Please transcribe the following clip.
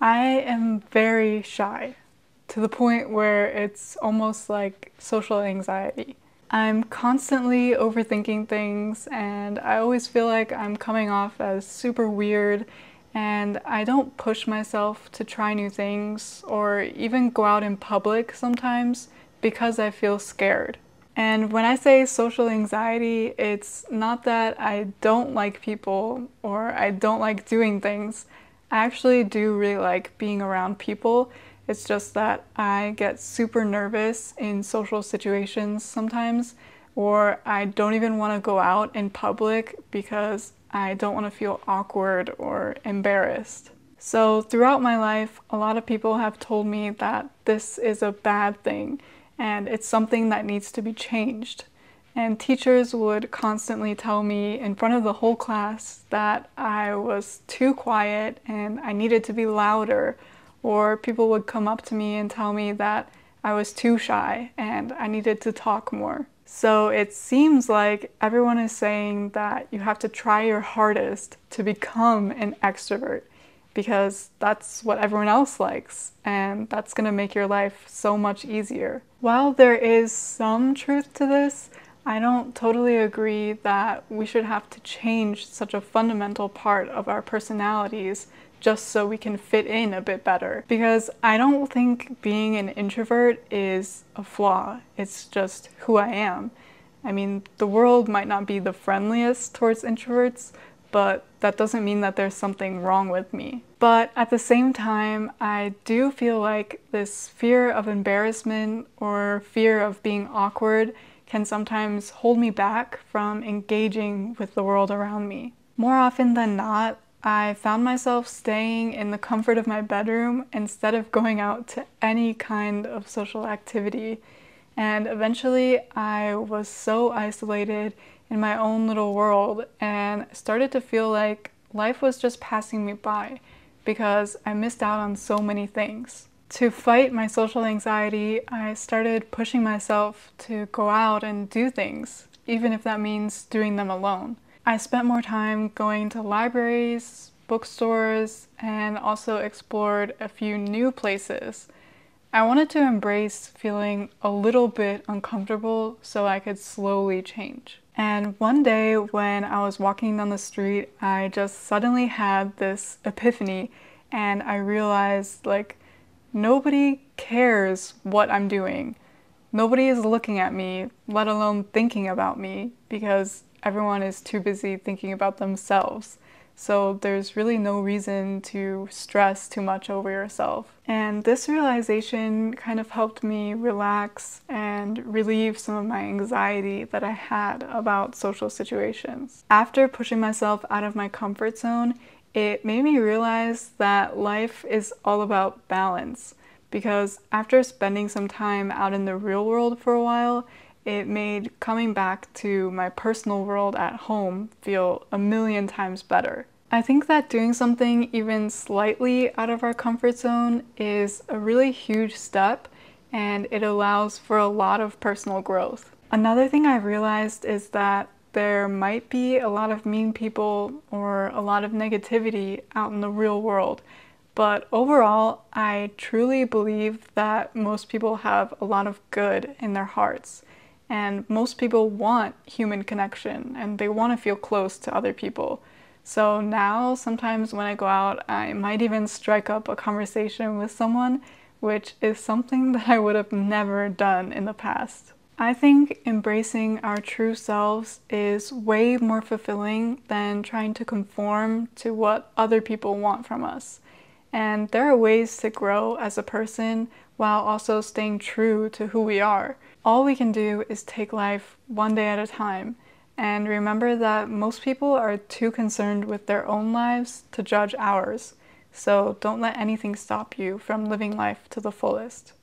I am very shy, to the point where it's almost like social anxiety. I'm constantly overthinking things, and I always feel like I'm coming off as super weird, and I don't push myself to try new things or even go out in public sometimes because I feel scared. And when I say social anxiety, it's not that I don't like people or I don't like doing things. I actually do really like being around people. It's just that I get super nervous in social situations sometimes, or I don't even want to go out in public because I don't want to feel awkward or embarrassed. So throughout my life, a lot of people have told me that this is a bad thing and it's something that needs to be changed. And teachers would constantly tell me in front of the whole class that I was too quiet and I needed to be louder, or people would come up to me and tell me that I was too shy and I needed to talk more. So it seems like everyone is saying that you have to try your hardest to become an extrovert because that's what everyone else likes, and that's gonna make your life so much easier. While there is some truth to this, I don't totally agree that we should have to change such a fundamental part of our personalities just so we can fit in a bit better. Because I don't think being an introvert is a flaw, it's just who I am. I mean, the world might not be the friendliest towards introverts, but that doesn't mean that there's something wrong with me. But at the same time, I do feel like this fear of embarrassment or fear of being awkward can sometimes hold me back from engaging with the world around me. More often than not, I found myself staying in the comfort of my bedroom instead of going out to any kind of social activity. And eventually I was so isolated in my own little world and started to feel like life was just passing me by because I missed out on so many things. To fight my social anxiety, I started pushing myself to go out and do things, even if that means doing them alone. I spent more time going to libraries, bookstores, and also explored a few new places. I wanted to embrace feeling a little bit uncomfortable so I could slowly change. And one day when I was walking down the street, I just suddenly had this epiphany, and I realized, like, nobody cares what I'm doing. Nobody is looking at me, let alone thinking about me, because everyone is too busy thinking about themselves. So there's really no reason to stress too much over yourself. And this realization kind of helped me relax and relieve some of my anxiety that I had about social situations. After pushing myself out of my comfort zone, it made me realize that life is all about balance, because after spending some time out in the real world for a while, it made coming back to my personal world at home feel a million times better. I think that doing something even slightly out of our comfort zone is a really huge step, and it allows for a lot of personal growth. Another thing I realized is that there might be a lot of mean people or a lot of negativity out in the real world, but overall, I truly believe that most people have a lot of good in their hearts. And most people want human connection and they want to feel close to other people. So now, sometimes when I go out, I might even strike up a conversation with someone, which is something that I would have never done in the past. I think embracing our true selves is way more fulfilling than trying to conform to what other people want from us. And there are ways to grow as a person while also staying true to who we are. All we can do is take life one day at a time, and remember that most people are too concerned with their own lives to judge ours. So don't let anything stop you from living life to the fullest.